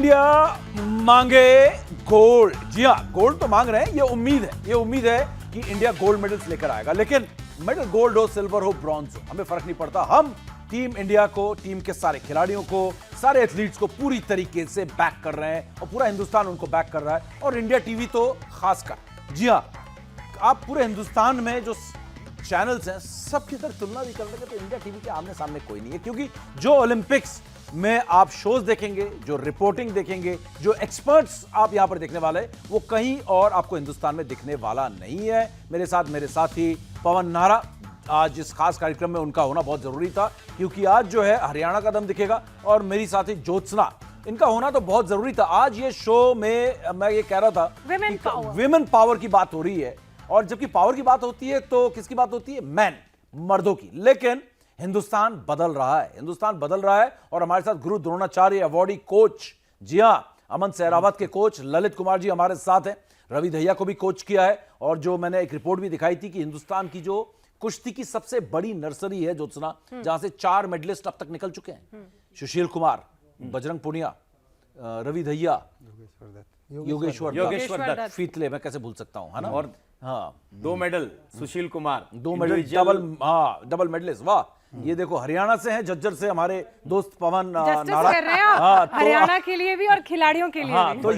India मांगे gold. जी हाँ, gold तो मांग रहे हैं। ये उम्मीद है कि इंडिया गोल्ड मेडल्स लेकर आएगा, लेकिन मेडल गोल्ड हो, सिल्वर हो, ब्रॉन्ज हो, हमें फर्क नहीं पड़ता। हम टीम इंडिया को, टीम के सारे खिलाड़ियों को, सारे एथलीट्स को पूरी तरीके से बैक कर रहे हैं और पूरा हिंदुस्तान उनको बैक कर रहा है, और इंडिया टीवी तो खासकर। जी हाँ, आप पूरे हिंदुस्तान में जो चैनल्स हैं सबकी अगर तुलना भी कर लगे तो इंडिया टीवी के आमने सामने कोई नहीं है, क्योंकि जो ओलंपिक्स में आप शोज देखेंगे, जो रिपोर्टिंग देखेंगे, जो एक्सपर्ट्स आप यहां पर देखने वाले हैं, वो कहीं और आपको हिंदुस्तान में दिखने वाला नहीं है। मेरे साथी पवन नाहरा, आज इस खास कार्यक्रम में उनका होना बहुत जरूरी था, क्योंकि आज जो है हरियाणा का दम दिखेगा, और मेरी साथी ज्योत्सना, इनका होना तो बहुत जरूरी था। आज ये शो में मैं ये कह रहा था विमेन पावर की बात हो रही है, और जबकि पावर की बात होती है तो किसकी बात होती है? मैन, मर्दों की। लेकिन हिंदुस्तान बदल रहा है, और हमारे साथ गुरु द्रोणाचार्य अवॉर्डी कोच, जी हां, अमन सहरावत के कोच ललित कुमार जी हमारे साथ हैं। रवि दहिया को भी कोच किया है, और जो मैंने एक रिपोर्ट भी दिखाई थी कि हिंदुस्तान की जो कुश्ती की सबसे बड़ी नर्सरी है ज्योत्सना, जहां से 4 मेडलिस्ट अब तक निकल चुके हैं। सुशील कुमार, बजरंग पुनिया, रवि दहिया, योगेश्वर दत्त, फीतले, मैं कैसे भूल सकता हूं, है ना? और हाँ, 2 medal Sushil Kumar, 2 medal, double medallist. वाह, ये देखो हरियाणा से हैं, झज्जर से हमारे दोस्त पवन नाहरा कर रहे हैं, तो हरियाणा के लिए भी और खिलाड़ियों के लिए भी। तो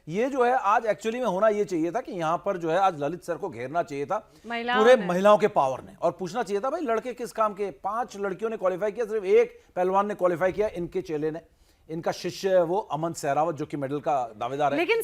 ये जो है आज एक्चुअली में होना ये चाहिए था कि यहाँ पर जो है आज ललित सर को घेरना चाहिए था पूरे महिलाओं के पावर ने, और पूछना चाहिए था भाई लड़के किस काम के। 5 लड़कियों ने क्वालिफाई किया, सिर्फ एक पहलवान ने क्वालिफाई किया, इनके चेले ने। इनका शिष्य है वो अमन सहरावत, जो कि मेडल का दावेदार है। लेकिन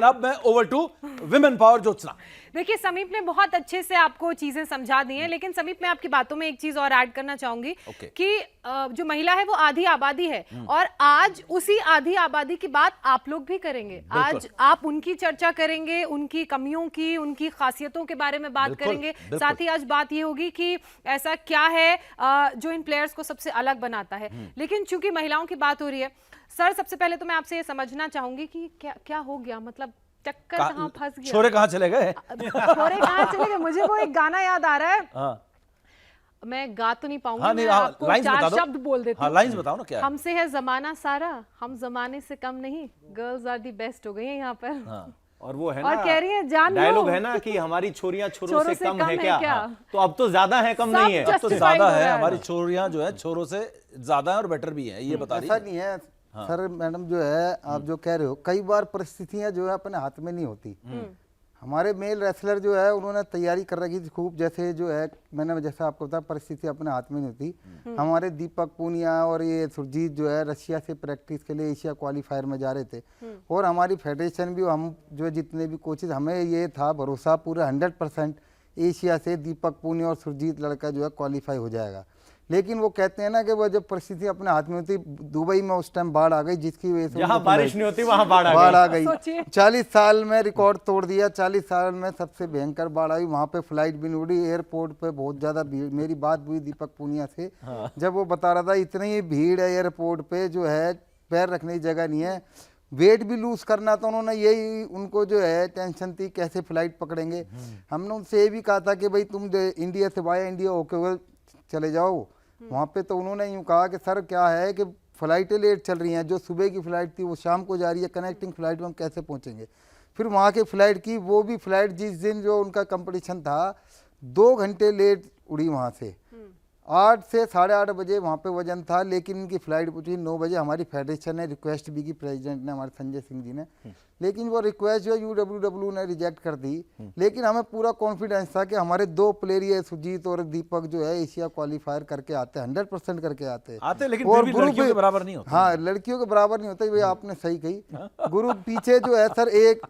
अब मैं over to women power Jyotsna. देखिए, समीप ने बहुत अच्छे से आपको चीजें समझा दी हैं, लेकिन समीप मैं आपकी बातों में एक चीज और ऐड करना चाहूंगी कि जो महिला है वो आधी आबादी है, और आज उसी आधी आबादी की बात आप लोग भी करेंगे। आज आप उनकी चर्चा करेंगे, उनकी कमियों की, उनकी खासियतों के बारे में बात करेंगे। साथ ही आज बात ये होगी कि ऐसा क्या है जो इन प्लेयर्स को सबसे अलग बनाता है। लेकिन चूंकि महिलाओं की बात हो रही है, सर सबसे पहले तो मैं आपसे ये समझना चाहूंगी कि क्या हो गया, मतलब चक्कर कहाँ फंस गया, छोरे कहाँ चले गए? मुझे वो एक गाना याद आ रहा है। मैं गा तो नहीं पाऊंगी, मैं आपको 4 शब्द बोल देती हूँ। लाइंस बताओ ना क्या है? हमसे है जमाना सारा, हम जमाने से कम नहीं, गर्ल्स आर दी बेस्ट हो गई है यहाँ पर। और वो है ना, और कह रही है जान डायलॉग है ना कि हमारी छोरियां छोरों से कम है क्या? तो अब तो ज्यादा है, कम नहीं है। अब तो ज्यादा है, हमारी छोरियां जो है छोरों से ज्यादा है और बेटर भी है, ये बता रही है। ऐसा नहीं है सर, मैडम जो है आप जो कह रहे हो, कई बार परिस्थितियां जो है अपने हाथ में नहीं होती। हमारे मेल रेसलर जो है उन्होंने तैयारी कर रखी थी खूब, जैसे जो है मैंने जैसा आपको बताया परिस्थिति अपने हाथ में नहीं होती। हमारे दीपक पूनिया और ये सुरजीत जो है रशिया से प्रैक्टिस के लिए एशिया क्वालिफायर में जा रहे थे, और हमारी फेडरेशन भी, हम जो जितने भी कोचेज, हमें ये था भरोसा पूरा 100% एशिया से दीपक पूनिया और सुरजीत लड़का जो है क्वालिफाई हो जाएगा। लेकिन वो कहते हैं ना कि वो जब परिस्थिति अपने हाथ में होती, दुबई में उस टाइम बाढ़ आ गई, जिसकी वजह से जहां बारिश नहीं होती वहां बाढ़ आ गई। 40 साल में रिकॉर्ड तोड़ दिया, 40 साल में सबसे भयंकर बाढ़ आई। वहां पे फ्लाइट भी नहीं उड़ी, एयरपोर्ट पे बहुत ज्यादा भीड़। मेरी बात हुई दीपक पूनिया से, जब वो बता रहा था इतनी भीड़ है एयरपोर्ट पे, जो है पैर रखने की जगह नहीं है। वेट भी लूज करना, तो उन्होंने यही, उनको जो है टेंशन थी कैसे फ्लाइट पकड़ेंगे। हमने उनसे ये भी कहा था कि भाई तुम इंडिया से वाया इंडिया होके चले जाओ वहाँ पे। तो उन्होंने यूँ कहा कि सर क्या है कि फ़्लाइटें लेट चल रही हैं, जो सुबह की फ़्लाइट थी वो शाम को जा रही है, कनेक्टिंग फ़्लाइट में हम कैसे पहुँचेंगे। फिर वहाँ के फ़्लाइट की, वो भी फ़्लाइट जिस दिन जो उनका कंपटीशन था 2 घंटे लेट उड़ी वहाँ से। 8 से 8:30 बजे वहाँ पे वजन था, लेकिन इनकी फ़्लाइट पहुँची 9 बजे। हमारी फेडरेशन ने रिक्वेस्ट भी की, प्रेसिडेंट ने, हमारे संजय सिंह जी ने, लेकिन वो रिक्वेस्ट जो UWW ने रिजेक्ट कर दी। लेकिन हमें पूरा कॉन्फिडेंस था कि हमारे 2 प्लेयर ये सुजीत और दीपक जो है एशिया क्वालिफायर करके आते हैं, 100% करके आते, लेकिन और फिर भी लड़कियों के बराबर नहीं होते। हाँ, लड़कियों के बराबर नहीं होता, ये आपने सही कही। गुरु पीछे जो है सर एक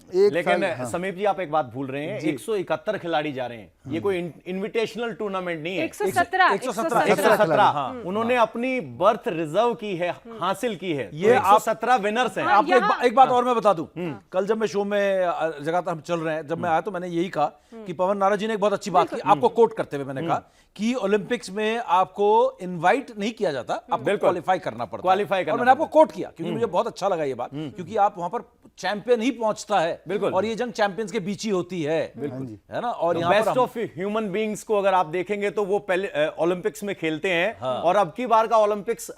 लेकिन समीप जी आप एक बात भूल रहे हैं, 171 खिलाड़ी जा रहे हैं, ये कोई इन्विटेशनल टूर्नामेंट नहीं है। 117 उन्होंने अपनी बर्थ रिजर्व की है, हासिल की है। ये 117 विनर्स हैं। आपको एक बात और मैं बता दूं, कल जब मैं शो में लगातार हम चल रहे हैं, जब मैं आया तो मैंने यही कहा कि पवन नाहरा जी ने एक बहुत अच्छी बात की, आपको कोट करते हुए मैंने कहा कि ओलंपिक्स में आपको इनवाइट नहीं किया जाता, आपको क्वालिफाई करना पड़ता है। और मैंने आपको कोट किया क्योंकि मुझे बहुत अच्छा लगा ये बात, क्योंकि आप वहां पर चैंपियन ही पहुंचता है, बिल्कुल, और ये जंग चैंपियंस के बीच ही होती है, बिल्कुल, है ना। और यहाँ बेस्ट ऑफ ह्यूमन बीइंग्स को अगर आप देखेंगे तो वो पहले ओलंपिक्स में खेलते हैं, और अब की बार का ओलंपिक्स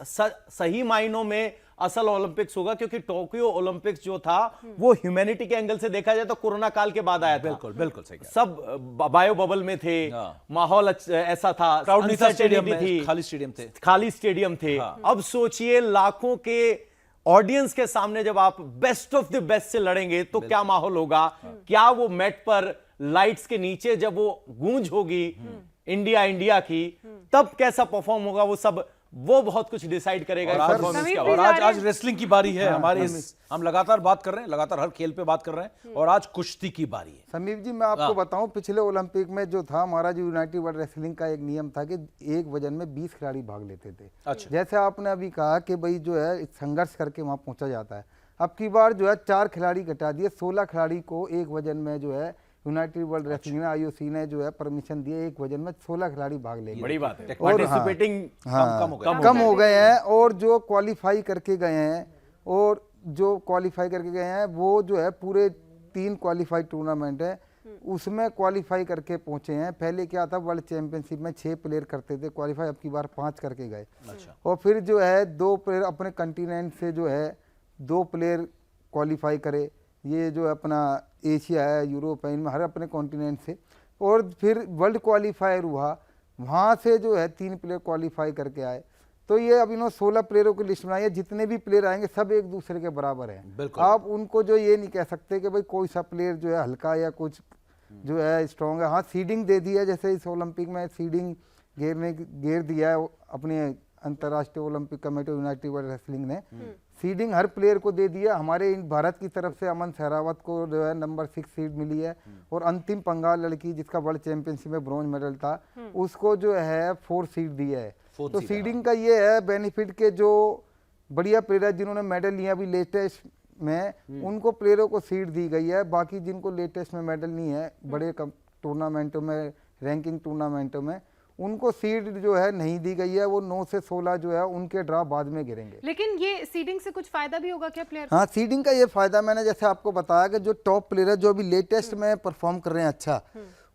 सही मायनों में असल ओलंपिक्स होगा, क्योंकि टोक्यो ओलंपिक्स जो था वो ह्यूमैनिटी के एंगल से देखा जाए तो कोरोना काल के बाद आया था। बिल्कुल बिल्कुल सही कहा। सब बायो बबल में थे, हाँ। माहौल ऐसा था, क्राउड नहीं था स्टेडियम uncertainty में, थी, खाली स्टेडियम थे। खाली स्टेडियम थे। अब सोचिए लाखों के ऑडियंस के सामने जब आप बेस्ट ऑफ द बेस्ट से लड़ेंगे तो क्या माहौल होगा, क्या वो मैट पर लाइट्स के नीचे जब वो गूंज होगी इंडिया इंडिया की, तब कैसा परफॉर्म होगा, वो सब वो बहुत कुछ डिसाइड करेगा। और आज performance क्या समीप होगा। और भी आज जा रहे रेसलिंग की बारी है हमारे हम लगातार बात कर रहे हैं, लगातार हर खेल पे बात कर रहे हैं, और आज कुश्ती की बारी है। समीप जी मैं आपको बताऊं, पिछले ओलंपिक में जो था हमारा जो यूनाइटेड वर्ल्ड रेसलिंग का एक नियम था कि एक वजन में 20 खिलाड़ी भाग लेते थे। अच्छा। जैसे आपने अभी कहा कि भाई जो है संघर्ष करके वहां पहुंचा जाता है, अब की बार जो है 4 खिलाड़ी घटा दिए, 16 खिलाड़ी को एक वजन में जो है यूनाइटेड वर्ल्ड रेसलिंग ने आईओसी ने जो है परमिशन दिए, एक वजन में 16 खिलाड़ी भाग लेंगे। बड़ी बात है, और पार्टिसिपेटिंग कम हो गए हैं, और जो क्वालिफाई करके गए हैं और जो क्वालिफाई करके गए हैं वो जो है पूरे 3 क्वालिफाई टूर्नामेंट है उसमें क्वालिफाई करके पहुंचे हैं। पहले क्या था, वर्ल्ड चैंपियनशिप में 6 प्लेयर करते थे क्वालिफाई, अब की बार 5 करके गए। और फिर जो है 2 प्लेयर अपने कंटिनेंट से जो है 2 प्लेयर क्वालिफाई करे, ये जो अपना एशिया है, यूरोप है, इनमें हर अपने कॉन्टिनेंट से। और फिर वर्ल्ड क्वालिफायर हुआ, वहाँ से जो है 3 प्लेयर क्वालिफाई करके आए। तो ये अब इन्होंने 16 प्लेयरों की लिस्ट बनाई है, जितने भी प्लेयर आएंगे सब एक दूसरे के बराबर हैं। आप उनको जो ये नहीं कह सकते कि भाई कोई सा प्लेयर जो है हल्का या कुछ जो है स्ट्रॉन्ग है। हाँ, सीडिंग दे दी है, जैसे इस ओलंपिक में सीडिंग घेर दिया है अपने अंतर्राष्ट्रीय Olympic committee United world wrestling ने सीडिंग हर प्लेयर को दे दिया। हमारे भारत की तरफ से अमन सहरावत को जो है नंबर 6 सीड मिली है, और अंतिम पंगाल लड़की जिसका वर्ल्ड चैंपियनशिप में ब्रॉन्ज मेडल था उसको जो है 4 सीड दिया है। तो सीडिंग का ये है बेनिफिट के जो बढ़िया प्लेयर है जिन्होंने मेडल लिया अभी लेटेस्ट में, उनको प्लेयरों को सीड दी गई है। बाकी जिनको लेटेस्ट में मेडल नहीं है बड़े टूर्नामेंटों में, रैंकिंग टूर्नामेंटों में, उनको सीड जो है नहीं दी गई है। वो 9 से 16 जो है उनके ड्रा बाद में गिरेंगे। लेकिन ये सीडिंग से कुछ फायदा भी होगा क्या प्लेयर? हाँ, सीडिंग का ये फायदा मैंने जैसे आपको बताया कि जो टॉप प्लेयर है जो अभी लेटेस्ट में परफॉर्म कर रहे हैं अच्छा,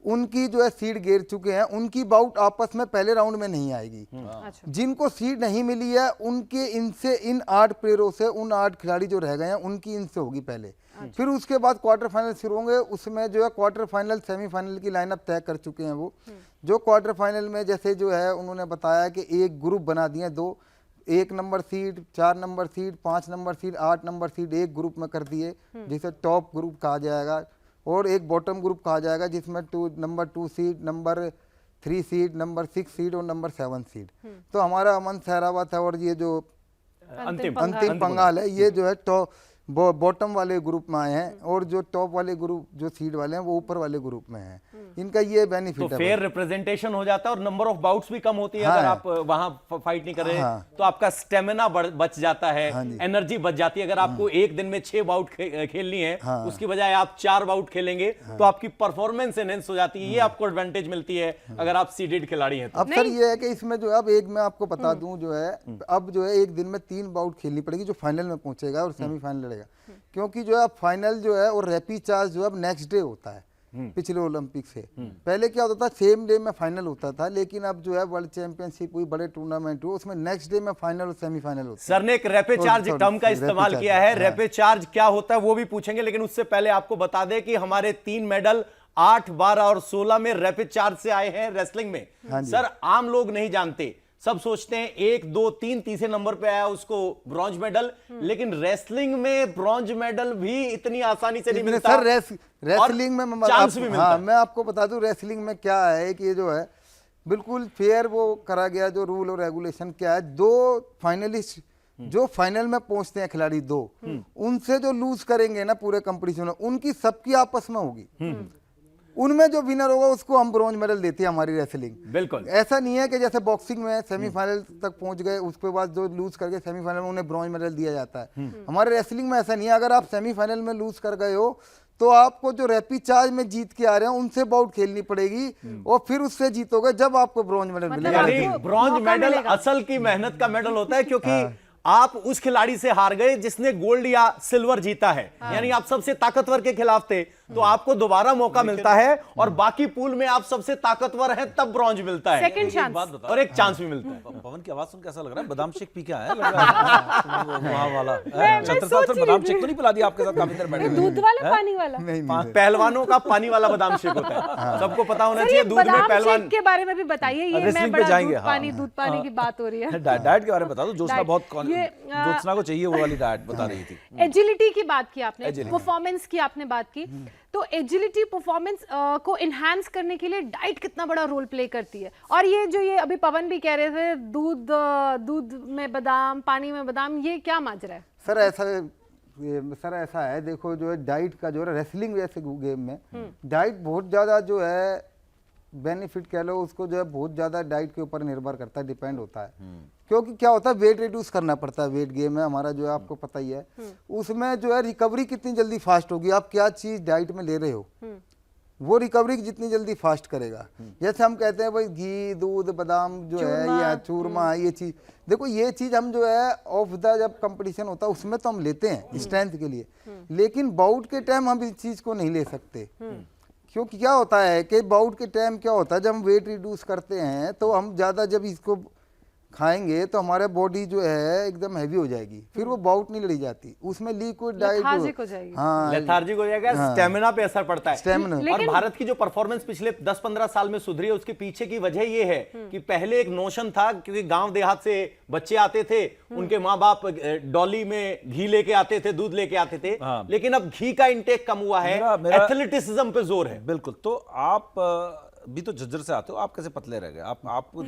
उनकी जो है सीड गिर चुके हैं, उनकी बाउट आपस में पहले राउंड में नहीं आएगी। अच्छा। जिनको सीड नहीं मिली है उनके इनसे इन 8 प्लेयरों से उन 8 खिलाड़ी जो रह गए हैं उनकी इनसे होगी पहले। फिर उसके बाद क्वार्टर फाइनल शुरू होंगे, उसमें जो है क्वार्टर फाइनल सेमीफाइनल की लाइनअप तय कर चुके हैं वो। जो क्वार्टर फाइनल में जैसे जो है उन्होंने बताया कि एक ग्रुप बना दिए 2, 1 number seed, 4 number seed, 5 number seed, 8 number seed एक ग्रुप में कर दिए, जिसे टॉप ग्रुप कहा जाएगा, और एक बॉटम ग्रुप कहा जाएगा जिसमें number 2 seed, number 3 seed, number 6 seed और नंबर 7 सीड। तो हमारा अमन सहरावत है और ये जो अंतिम पंगाल है ये जो है टॉप बॉटम वाले ग्रुप में आए हैं, और जो टॉप वाले ग्रुप जो सीड वाले हैं वो ऊपर वाले ग्रुप में हैं। इनका ये बेनिफिट तो है। फेयर रिप्रेजेंटेशन हो जाता है और नंबर ऑफ बाउट्स भी कम होती है। अगर आप वहां फाइट नहीं कर रहे तो आपका स्टेमिना बच जाता है, एनर्जी बच जाती है। अगर आपको एक दिन में 6 बाउट खेलनी है उसकी बजाय आप 4 बाउट खेलेंगे तो आपकी परफॉर्मेंस एनहेंस हो जाती है। ये आपको एडवांटेज मिलती है अगर आप सीडेड खिलाड़ी हैं। अब सर ये है कि इसमें जो है अब एक मैं आपको बता दूं जो है अब जो है एक दिन में 3 बाउट खेलनी पड़ेगी जो फाइनल में पहुंचेगा और सेमीफाइनल लड़ेगा, क्योंकि जो है फाइनल जो है और रैपिड चार्ज जो है अब नेक्स्ट डे होता है। पिछले ओलंपिक से पहले क्या होता था, सेम डे में फाइनल होता था, लेकिन अब जो है वर्ल्ड चैंपियनशिप हुई, बड़े टूर्नामेंट हुए, उसमें नेक्स्ट डे में फाइनल और सेमीफाइनल होता है। सर ने एक रैपिड चार्ज टर्म का इस्तेमाल किया है, रैपिड चार्ज क्या होता है वो भी पूछेंगे, लेकिन उससे पहले आपको बता दें कि हमारे 3 मेडल 8, 12 और 16 में रैपिड चार्ज से आए हैं रेसलिंग में। सर आम लोग नहीं जानते, सब सोचते हैं 1, 2, 3 तीसरे नंबर पे आया उसको ब्रॉन्ज मेडल, लेकिन रेसलिंग में ब्रॉन्ज मेडल भी इतनी आसानी से नहीं मिलता सर। रेसलिंग में चांस भी मिलता। हाँ, मैं आपको बता दूं रेसलिंग में क्या है कि ये जो है बिल्कुल फेयर वो करा गया, जो रूल और रेगुलेशन क्या है, 2 फाइनलिस्ट जो फाइनल में पहुंचते हैं खिलाड़ी 2, उनसे जो लूज करेंगे ना पूरे कंपटीशन में, उनकी सबकी आपस में होगी, उनमें जो विनर होगा उसको हम ब्रॉन्ज मेडल देते हैं हमारी रेसलिंग। बिल्कुल ऐसा नहीं है कि जैसे बॉक्सिंग में सेमीफाइनल तक पहुंच गए उसके बाद जो लूज करके सेमीफाइनल में उन्हें ब्रॉन्ज मेडल दिया जाता है। हमारे रेसलिंग में ऐसा नहीं है। अगर आप सेमीफाइनल में लूज कर गए हो तो आपको जो रैपिड चार्ज में जीत के आ रहे हैं उनसे बाउट खेलनी पड़ेगी और फिर उससे जीतोगे जब आपको ब्रॉन्ज मेडल मिलेगा। यानी ब्रॉन्ज मेडल असल की मेहनत का मेडल होता है, क्योंकि आप उस खिलाड़ी से हार गए जिसने गोल्ड या सिल्वर जीता है। यानी आप सबसे ताकतवर के खिलाफ थे तो आपको दोबारा मौका मिलता है, और बाकी पूल में आप सबसे ताकतवर हैं तब ब्रॉन्ज मिलता है, सेकंड चांस बात बताओ, और एक चांस भी मिलता है। पवन की आवाज सुन कैसा लग रहा है? बादाम शेक पी के आया है लग रहा है वहाँ वाला। छत्रसाल सोच सर रही बादाम थी। शेक तो नहीं पिला दिया आपके साथ काफी देर बैठे हुए? दूध वाला पानी वाला? नहीं पहलवानों का पानी वाला बादाम शेक होता है, सबको पता होना सर, चाहिए। ये दूध में बादाम पहलवान शेक के बारे में भी बताइए। ये मैं रेसलिंग पे बड़ा जाएंगे, दूध पानी की बात हो रही है। डाइट के बारे में बता दो। जोत्स्ना डाइट। बहुत जोत्स्ना को चाहिए वो वाली डाइट बता रही थी। एजिलिटी की बात की आपने, Agility। परफॉर्मेंस की आपने बात की, तो एजिलिटी परफॉर्मेंस को एनहांस करने के लिए डाइट कितना बड़ा रोल प्ले करती है? और ये जो ये अभी पवन भी कह रहे थे दूध में बादाम, पानी में बादाम, ये क्या माजरा है? सर ऐसा है, देखो जो है डाइट का जो है रेसलिंग जैसे गेम में डाइट बहुत ज़्यादा जो है बेनिफिट कह लो उसको, जो है बहुत ज़्यादा डाइट के ऊपर निर्भर करता है, डिपेंड होता है। क्योंकि क्या होता है, वेट रिड्यूस करना पड़ता है, वेट गेम है हमारा जो है आपको पता ही है। उसमें जो है रिकवरी कितनी जल्दी फास्ट होगी, आप क्या चीज़ डाइट में ले रहे हो वो रिकवरी जितनी जल्दी फास्ट करेगा। जैसे हम कहते हैं भाई घी, दूध, बादाम जो है या चूरमा, ये चीज़ देखो, ये चीज़ हम जो है ऑफ द जब कंपटीशन होता है उसमें तो हम लेते हैं स्ट्रेंथ के लिए, लेकिन बाउट के टाइम हम इस चीज़ को नहीं ले सकते। क्योंकि क्या होता है कि बाउट के टाइम क्या होता है, जब हम वेट रिड्यूस करते हैं तो हम ज़्यादा जब इसको खाएंगे तो हमारे बॉडी जो है एकदम हैवी हो जाएगी, फिर वो बाउट नहीं लड़ी जाती, उसमें लिक्विड लेथार्जिक हो जाएगी। हाँ लेथार्जिक हो जाएगा, स्टेमिना पे असर पड़ता है। स्टेमिना। और भारत की जो परफॉर्मेंस पिछले 10-15 साल में सुधरी है, उसके पीछे की वजह ये है कि पहले एक नोशन था, क्योंकि गांव देहात से बच्चे आते थे, उनके माँ बाप डॉली में घी लेके आते थे, दूध लेके आते थे, लेकिन अब घी का इंटेक कम हुआ है, एथलेटिसिज्म पे जोर है। बिल्कुल। तो आप भी तो झज्जर से आते हो, आप कैसे पतले रह गए? आपको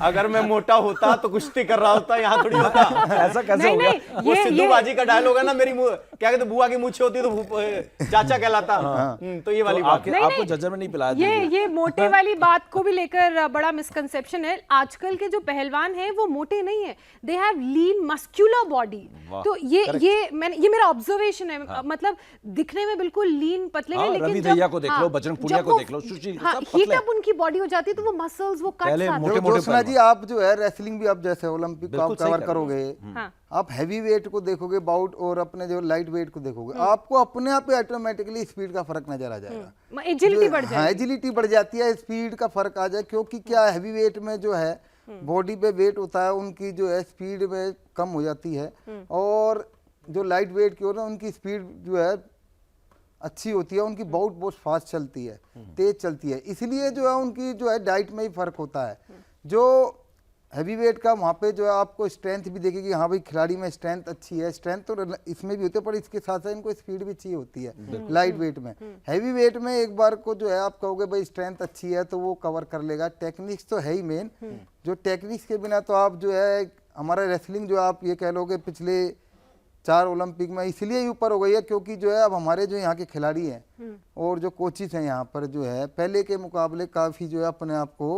अगर मैं मोटा होता तो कुश्ती कर रहा होता, यहाँ थोड़ी होता। ऐसा कैसे हो गया? वो सिद्धू बाजी का डायलॉग है ना, मेरी क्या कहते बुआ की मूछें होती तो चाचा कहलाता। तो ये वाली बात है। आपको झज्जर में नहीं पिलाया? ये मोटे वाली बात को भी लेकर बड़ा मिसकंसेप्शन है। आजकल के जो पहलवान हैं वो मोटे नहीं है, they have lean muscular body. तो ये मेरा ऑब्जर्वेशन है, मतलब दिखने में बिल्कुल लीन पतले हैं, लेकिन रवि दहिया को देख लो, बजरंग पुनिया को देख लो, सुशील को, सब हीट अप उनकी बॉडी हो जाती है तो वो मसल्स, वो कट्स आते हैं। जोत्स्ना जी, आप जो है रेसलिंग भी आप जैसे ओलंपिक को आप कवर करोगे, आप हैवी वेट को देखोगे बाउट और अपने जो लाइट वेट को देखोगे, आपको अपने आप ऑटोमेटिकली स्पीड का फर्क नजर आ जाएगा, एजिलिटी बढ़ जाएगी। हाँ, एजिलिटी बढ़ जाती है, स्पीड का फर्क आ जाए। क्योंकि क्या हैवी वेट में जो है बॉडी पे वेट होता है, उनकी जो है स्पीड में कम हो जाती है, और जो लाइट वेट की होता है उनकी स्पीड जो है अच्छी होती है, उनकी बाउट बहुत फास्ट चलती है, तेज चलती है, इसलिए जो है उनकी जो है डाइट में ही फर्क होता है। जो हैवी वेट का वहाँ पे जो है आपको स्ट्रेंथ भी देखेगी, हाँ भाई खिलाड़ी में स्ट्रेंथ अच्छी है, स्ट्रेंथ तो इसमें भी होती है, पर इसके साथ साथ इनको स्पीड भी चाहिए होती है लाइट वेट में। हैवी वेट में एक बार को जो है आप कहोगे भाई स्ट्रेंथ अच्छी है तो वो कवर कर लेगा, टेक्निक्स तो है ही मेन, जो टेक्निक्स के बिना तो आप जो है हमारा रेसलिंग जो आप ये कह लोगे पिछले 4 ओलंपिक में इसलिए ऊपर हो गई है, क्योंकि जो है अब हमारे जो यहाँ के खिलाड़ी हैं और जो कोचिज हैं यहाँ पर जो है पहले के मुकाबले काफ़ी जो है अपने आप को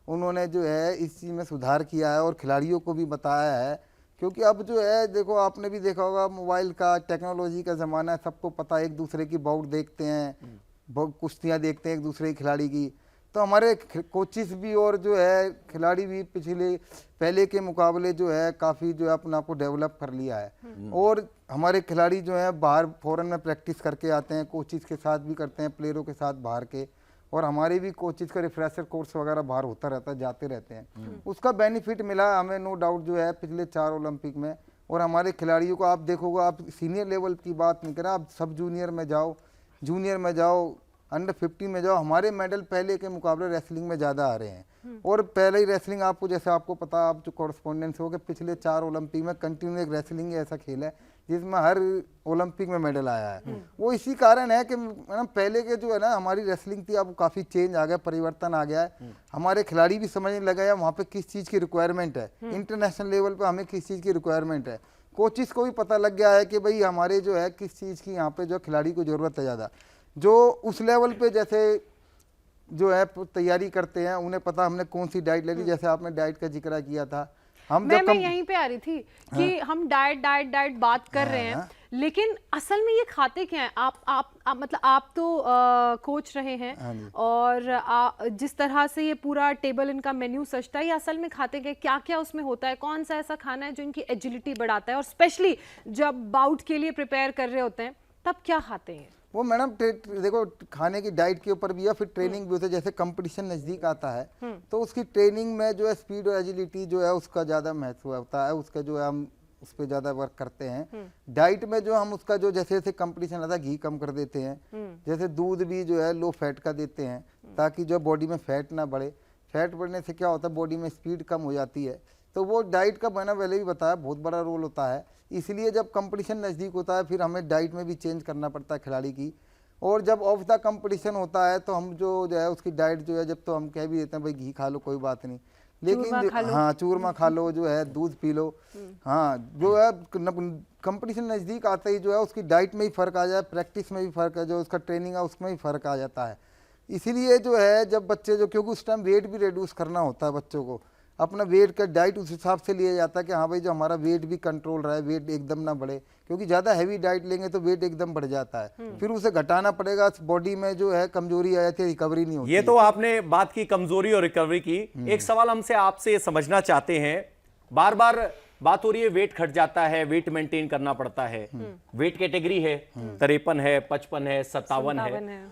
उन्होंने जो है इस चीज़ में सुधार किया है और खिलाड़ियों को भी बताया है। क्योंकि अब जो है देखो, आपने भी देखा होगा मोबाइल का, टेक्नोलॉजी का ज़माना है, सबको पता है, एक दूसरे की बाउट देखते हैं, कुश्तियाँ देखते हैं एक दूसरे की खिलाड़ी की, तो हमारे कोचिस भी और जो है खिलाड़ी भी पहले के मुकाबले जो है काफ़ी जो है अपने आप को डेवलप कर लिया है। और हमारे खिलाड़ी जो है बाहर फॉरेन में प्रैक्टिस करके आते हैं, कोचिस के साथ भी करते हैं, प्लेयरों के साथ बाहर के, और हमारे भी कोचिस का रिफ्रेशर कोर्स वगैरह बाहर होता रहता है, जाते रहते हैं, उसका बेनिफिट मिला हमें नो डाउट जो है पिछले 4 ओलंपिक में। और हमारे खिलाड़ियों को आप देखोगे, आप सीनियर लेवल की बात नहीं करें, आप सब जूनियर में जाओ, जूनियर में जाओ, अंडर 15 में जाओ, हमारे मेडल पहले के मुकाबले रेसलिंग में ज़्यादा आ रहे हैं। और पहले ही रेसलिंग आपको, जैसे आपको पता, आप जो कॉरेस्पॉन्डेंस हो गए, पिछले 4 ओलंपिक में कंटिन्यू एक रेसलिंग ऐसा खेल है जिसमें हर ओलंपिक में मेडल आया है। वो इसी कारण है कि मैडम पहले के जो है ना हमारी रेसलिंग थी, अब काफ़ी चेंज आ गया, परिवर्तन आ गया है, हमारे खिलाड़ी भी समझने लगे हैं वहाँ पे किस चीज़ की रिक्वायरमेंट है, इंटरनेशनल लेवल पे हमें किस चीज़ की रिक्वायरमेंट है, कोचिस को भी पता लग गया है कि भाई हमारे जो है किस चीज़ की यहाँ पे जो खिलाड़ी को ज़रूरत है ज़्यादा, जो उस लेवल पे जैसे जो है तैयारी करते हैं, उन्हें पता हमने कौन सी डाइट लेनी। जैसे आपने डाइट का जिक्र किया था, मैं यहीं पे आ रही थी कि हम डाइट बात कर रहे हैं, लेकिन असल में ये खाते क्या हैं? आप मतलब आप तो कोच रहे हैं, और जिस तरह से ये पूरा टेबल इनका मेन्यू सजता है, ये असल में खाते क्या क्या उसमें होता है? कौन सा ऐसा खाना है जो इनकी एजिलिटी बढ़ाता है, और स्पेशली जब बाउट के लिए प्रिपेयर कर रहे होते हैं तब क्या खाते हैं? वो मैडम देखो खाने की डाइट के ऊपर भी है, फिर ट्रेनिंग भी होती है। जैसे कंपटीशन नजदीक आता है तो उसकी ट्रेनिंग में जो है स्पीड और एजिलिटी जो है उसका ज़्यादा महत्व होता है, उसका जो है हम उस पर ज़्यादा वर्क करते हैं। डाइट में जो हम उसका जो जैसे जैसे कंपटीशन आता है घी कम कर देते हैं, जैसे दूध भी जो है लो फैट का देते हैं ताकि जो बॉडी में फैट ना बढ़े। फैट बढ़ने से क्या होता है बॉडी में स्पीड कम हो जाती है, तो वो डाइट का मैंने पहले भी बताया बहुत बड़ा रोल होता है। इसलिए जब कंपटीशन नज़दीक होता है फिर हमें डाइट में भी चेंज करना पड़ता है खिलाड़ी की। और जब ऑफ द कंपटीशन होता है तो हम जो है उसकी डाइट जो है जब तो हम कह भी देते हैं भाई घी खा लो कोई बात नहीं, लेकिन हाँ चूरमा खा लो, जो है दूध पी लो। हाँ जो है कंपटीशन नज़दीक आते ही जो है उसकी डाइट में ही फ़र्क आ जाए, प्रैक्टिस में भी फ़र्क है, जो उसका ट्रेनिंग है उसमें भी फ़र्क आ जाता है। इसीलिए जो है जब बच्चे जो, क्योंकि उस टाइम वेट भी रिड्यूस करना होता है बच्चों को, अपना वेट का डाइट उस हिसाब से लिया जाता है कि हाँ भाई जो हमारा वेट भी कंट्रोल रहे, वेट एकदम ना बढ़े, क्योंकि ज़्यादा हैवी डाइट लेंगे तो वेट एकदम बढ़ जाता है, फिर उसे घटाना पड़ेगा, बॉडी में जो है कमजोरी आ जाती है, रिकवरी नहीं होती। ये तो आपने बात की कमजोरी और रिकवरी की। एक सवाल हमसे आपसे ये समझना चाहते हैं, बार बार बात हो रही है वेट घट जाता है, वेट मेंटेन करना पड़ता है, वेट कैटेगरी है 53 है, 55 है, 57 है,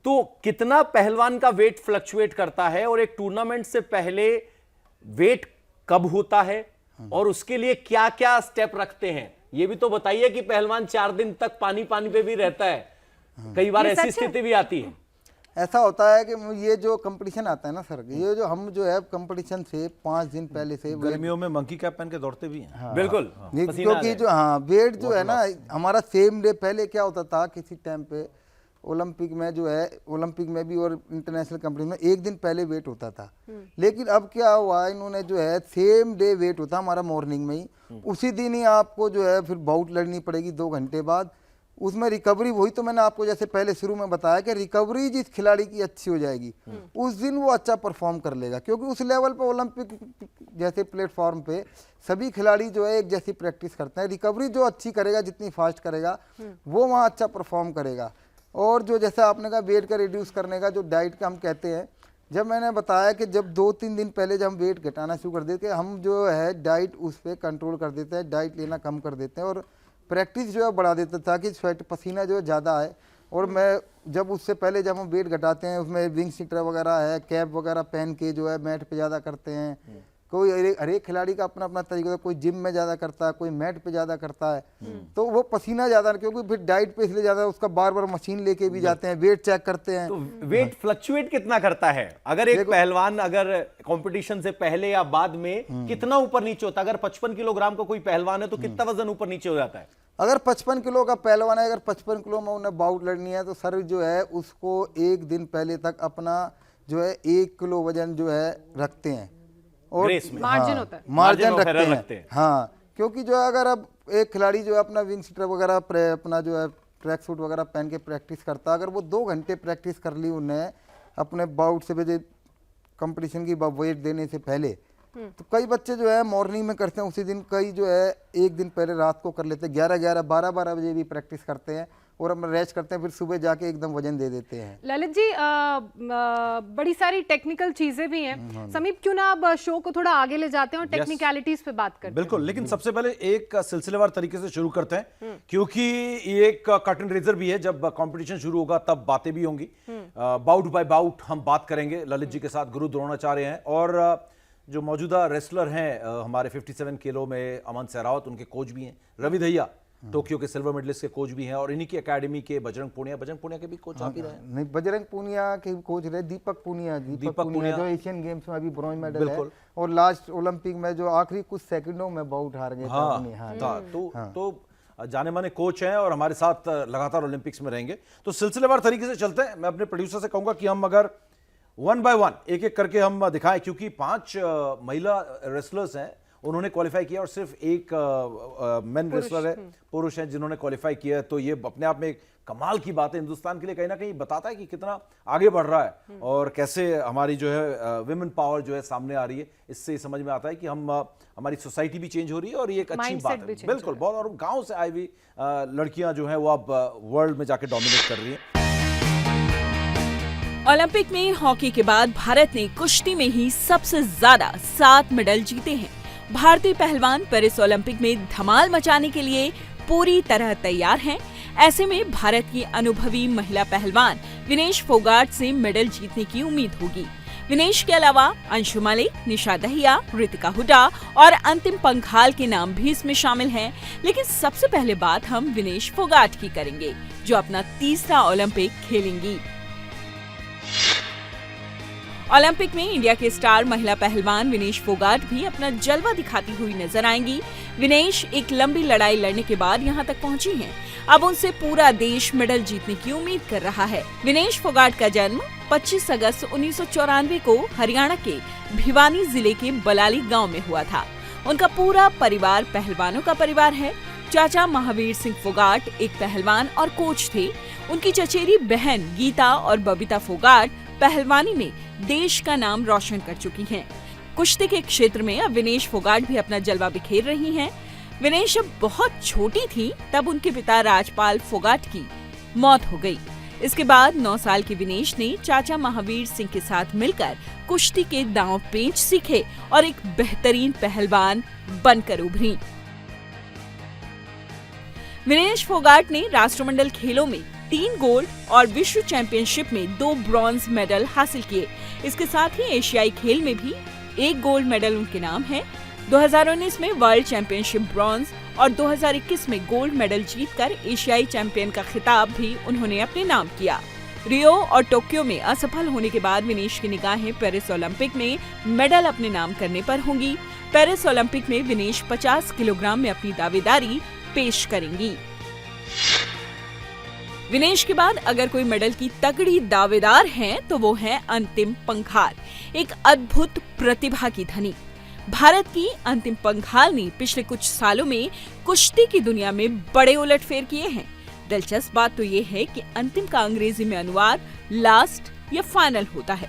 तो कितना पहलवान का वेट फ्लक्चुएट करता है और एक टूर्नामेंट से पहले वेट कब होता है और उसके लिए क्या क्या स्टेप रखते हैं, ये भी तो बताइए कि पहलवान 4 दिन तक पानी पे भी रहता है, कई बार ऐसी स्थिति भी आती है। ऐसा होता है कि ये जो कंपटीशन आता है ना सर, ये जो हम जो है कंपटीशन से 5 दिन पहले से गर्मियों में मंकी कैप पहन के दौड़ते भी हैं। हाँ, बिल्कुल क्योंकि जो हाँ वेट जो है ना हमारा सेम डे पहले क्या होता था किसी टाइम पे ओलंपिक में जो है, ओलंपिक में भी और इंटरनेशनल कंपनी में एक दिन पहले वेट होता था, लेकिन अब क्या हुआ इन्होंने जो है सेम डे वेट होता हमारा मॉर्निंग में ही, उसी दिन ही आपको जो है फिर बाउट लड़नी पड़ेगी 2 घंटे बाद। उसमें रिकवरी वही तो मैंने आपको जैसे पहले शुरू में बताया कि रिकवरी जिस खिलाड़ी की अच्छी हो जाएगी उस दिन वो अच्छा परफॉर्म कर लेगा, क्योंकि उस लेवल पे ओलंपिक जैसे प्लेटफॉर्म पे सभी खिलाड़ी जो है एक जैसी प्रैक्टिस करते हैं। रिकवरी जो अच्छी करेगा, जितनी फास्ट करेगा वो वहाँ अच्छा परफॉर्म करेगा। और जो जैसा आपने कहा वेट का रिड्यूस करने का जो डाइट का हम कहते हैं, जब मैंने बताया कि जब 2-3 दिन पहले जब हम वेट घटाना शुरू कर देते हैं, हम जो है डाइट उस पर कंट्रोल कर देते हैं, डाइट लेना कम कर देते हैं और प्रैक्टिस जो है बढ़ा देते हैं ताकि स्वेट पसीना जो है ज़्यादा आए। और मैं जब उससे पहले जब हम वेट घटाते हैं उसमें विंग सीटर वगैरह है, कैप वगैरह पहन के जो है मैट पे ज़्यादा करते हैं। कोई हर एक खिलाड़ी का अपना अपना तरीका होता है, कोई जिम में ज़्यादा करता है, कोई मैट पे ज़्यादा करता है, तो वो पसीना ज़्यादा, क्योंकि फिर डाइट पे इसलिए ज़्यादा उसका बार बार मशीन लेके भी जाते हैं, वेट चेक करते हैं। तो वेट फ्लक्चुएट कितना करता है? अगर एक पहलवान अगर कंपटीशन से पहले या बाद में कितना ऊपर नीचे होता है? अगर 55 किलोग्राम का कोई पहलवान है तो कितना वजन ऊपर नीचे हो जाता है? अगर 55 किलो का पहलवान है, अगर 55 किलो में उन्हें बाउट लड़नी है तो सर जो है उसको 1 दिन पहले तक अपना जो है 1 किलो वजन जो है रखते हैं और मार्जिन होता है, मार्जिन रखते हैं। हाँ, क्योंकि जो है अगर अब एक खिलाड़ी जो है अपना विंग सीटर वगैरह अपना जो है ट्रैक सूट वगैरह पहन के प्रैक्टिस करता है, अगर वो 2 घंटे प्रैक्टिस कर ली उन्हें अपने बाउट से बजे कंपटीशन की वेट देने से पहले, तो कई बच्चे जो है मॉर्निंग में करते हैं उसी दिन, कई जो है 1 दिन पहले रात को कर लेते हैं, 11-11, 12-12 बजे भी प्रैक्टिस करते हैं और हम रेस्ट करते हैं, फिर सुबह जाके एकदम वजन दे देते हैं। ललित जी बड़ी सारी टेक्निकल चीजें भी हैं, समीप क्यों ना अब शो को थोड़ा आगे ले जाते हैं और टेक्निकलिटीज पे बात करते हैं। बिल्कुल, लेकिन सबसे पहले एक सिलसिलेवार तरीके से शुरू करते हैं, क्योंकि ये एक कर्टन रेजर भी है, जब कंपटीशन शुरू होगा तब बातें भी होंगी, बाउट बाय बाउट हम बात करेंगे ललित जी के साथ। गुरु द्रोणाचार्य हैं और जो मौजूदा रेसलर हैं हमारे 57 किलो में अमन सहरावत, उनके कोच भी हैं, रवि दहिया टोक्यो के सिल्वर मेडलिस्ट के कोच भी हैं, और इन्हीं की एकेडमी के बजरंग पूनिया के भी कोच आप ही रहे हैं। नहीं, बजरंग पूनिया के कोच रहे दीपक पूनिया जो एशियन गेम्स में अभी ब्रॉन्ज मेडल है और लास्ट ओलंपिक में जो आखिरी कुछ सेकंडों में बाउट हार गए थे। तो जाने माने कोच हैं और हमारे साथ लगातार ओलंपिक्स में रहेंगे। तो सिलसिलेवार तरीके से चलते हैं। मैं अपने प्रोड्यूसर से कहूंगा कि हम अगर 1 बाय 1 एक करके हम दिखाएं, क्योंकि 5 महिला रेसलर्स हैं, उन्होंने क्वालिफाई किया और सिर्फ एक मेन रेसलर है, पुरुष हैं जिन्होंने क्वालिफाई किया। तो ये अपने आप में एक कमाल की बात है, हिंदुस्तान के लिए कहीं ना कहीं बताता है कि कितना आगे बढ़ रहा है और कैसे हमारी जो है विमेन पावर जो है सामने आ रही है। इससे समझ में आता है कि हमारी सोसाइटी भी चेंज हो रही है और ये एक अच्छी बात है। बिल्कुल, बहुत, और गाँव से आई हुई लड़कियां जो है वो अब वर्ल्ड में जाके डोमिनेट कर रही है। ओलंपिक में हॉकी के बाद भारत ने कुश्ती में ही सबसे ज्यादा 7 मेडल जीते हैं। भारतीय पहलवान पेरिस ओलंपिक में धमाल मचाने के लिए पूरी तरह तैयार हैं। ऐसे में भारत की अनुभवी महिला पहलवान विनेश फोगाट से मेडल जीतने की उम्मीद होगी। विनेश के अलावा अंशु मलिक, निशा दहिया, रितिका हुडा और अंतिम पंघाल के नाम भी इसमें शामिल हैं। लेकिन सबसे पहले बात हम विनेश फोगाट की करेंगे, जो अपना तीसरा ओलंपिक खेलेंगी। ओलंपिक में इंडिया के स्टार महिला पहलवान विनेश फोगाट भी अपना जलवा दिखाती हुई नजर आएंगी। विनेश एक लंबी लड़ाई लड़ने के बाद यहाँ तक पहुँची हैं। अब उनसे पूरा देश मेडल जीतने की उम्मीद कर रहा है। विनेश फोगाट का जन्म 25 अगस्त 1994 को हरियाणा के भिवानी जिले के बलाली गांव में हुआ था। उनका पूरा परिवार पहलवानों का परिवार है। चाचा महावीर सिंह फोगाट एक पहलवान और कोच थे। उनकी चचेरी बहन गीता और बबीता फोगाट पहलवानी में देश का नाम रोशन कर चुकी हैं। कुश्ती के क्षेत्र में अब विनेश फोगाट भी अपना जलवा बिखेर रही हैं। विनेश जब बहुत छोटी थी तब उनके पिता राजपाल फोगाट की मौत हो गई। इसके बाद 9 साल के विनेश ने चाचा महावीर सिंह के साथ मिलकर कुश्ती के दांव पेंच सीखे और एक बेहतरीन पहलवान बनकर उभरी। विनेश फोगाट ने राष्ट्रमंडल खेलों में 3 गोल्ड और विश्व चैंपियनशिप में 2 ब्रॉन्ज मेडल हासिल किए। इसके साथ ही एशियाई खेल में भी 1 गोल्ड मेडल उनके नाम है। 2019 में वर्ल्ड चैंपियनशिप ब्रॉन्ज और 2021 में गोल्ड मेडल जीतकर एशियाई चैंपियन का खिताब भी उन्होंने अपने नाम किया। रियो और टोक्यो में असफल होने के बाद विनेश की निगाहें पेरिस ओलंपिक में मेडल अपने नाम करने पर होंगी। पेरिस ओलंपिक में विनेश 50 किलोग्राम में अपनी दावेदारी पेश करेंगी। विनेश के बाद अगर कोई मेडल की तगड़ी दावेदार हैं तो वो है अंतिम पंघाल, एक अद्भुत प्रतिभा की धनी। भारत की अंतिम पंघाल ने पिछले कुछ सालों में कुश्ती की दुनिया में बड़े उलटफेर किए हैं। दिलचस्प बात तो ये है कि अंतिम का अंग्रेजी में अनुवाद लास्ट या फाइनल होता है।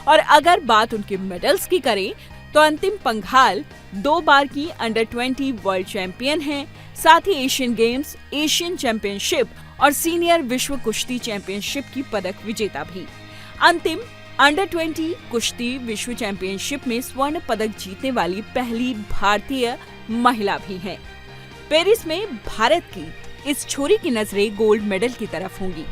और अगर बात उनके मेडल्स की करें तो अंतिम पंघाल 2 बार की अंडर 20 वर्ल्ड चैंपियन हैं। साथ ही एशियन गेम्स, एशियन चैंपियनशिप और सीनियर विश्व कुश्ती चैंपियनशिप की पदक विजेता भी। अंतिम अंडर 20 कुश्ती विश्व चैंपियनशिप में स्वर्ण पदक जीतने वाली पहली भारतीय महिला भी हैं। पेरिस में भारत की इस छोरी की नजरें गोल्ड मेडल की तरफ होंगी।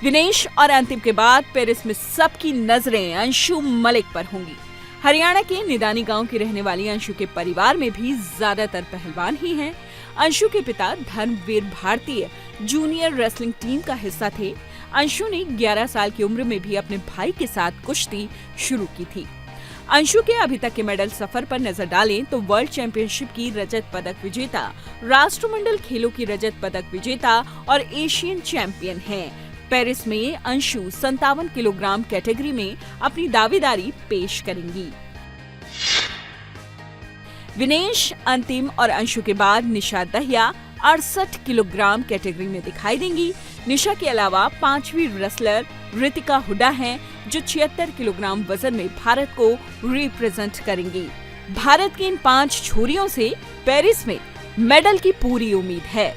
विनेश और अंतिम के बाद पेरिस में सबकी नजरें अंशु मलिक पर होंगी। हरियाणा के निदानी गांव की रहने वाली अंशु के परिवार में भी ज्यादातर पहलवान ही हैं। अंशु के पिता धर्मवीर भारतीय जूनियर रेसलिंग टीम का हिस्सा थे। अंशु ने 11 साल की उम्र में भी अपने भाई के साथ कुश्ती शुरू की थी। अंशु के अभी तक के मेडल सफर पर नजर डालें तो वर्ल्ड चैंपियनशिप की रजत पदक विजेता, राष्ट्रमंडल खेलों की रजत पदक विजेता और एशियन चैंपियन हैं। पेरिस में अंशु 57 किलोग्राम कैटेगरी में अपनी दावेदारी पेश करेंगी। विनेश, अंतिम और अंशु के बाद निशा दहिया 68 किलोग्राम कैटेगरी में दिखाई देंगी। निशा के अलावा 5वीं रेसलर रितिका हुडा हैं, जो 76 किलोग्राम वजन में भारत को रिप्रेजेंट करेंगी। भारत की इन 5 छोरियों से पेरिस में मेडल की पूरी उम्मीद है।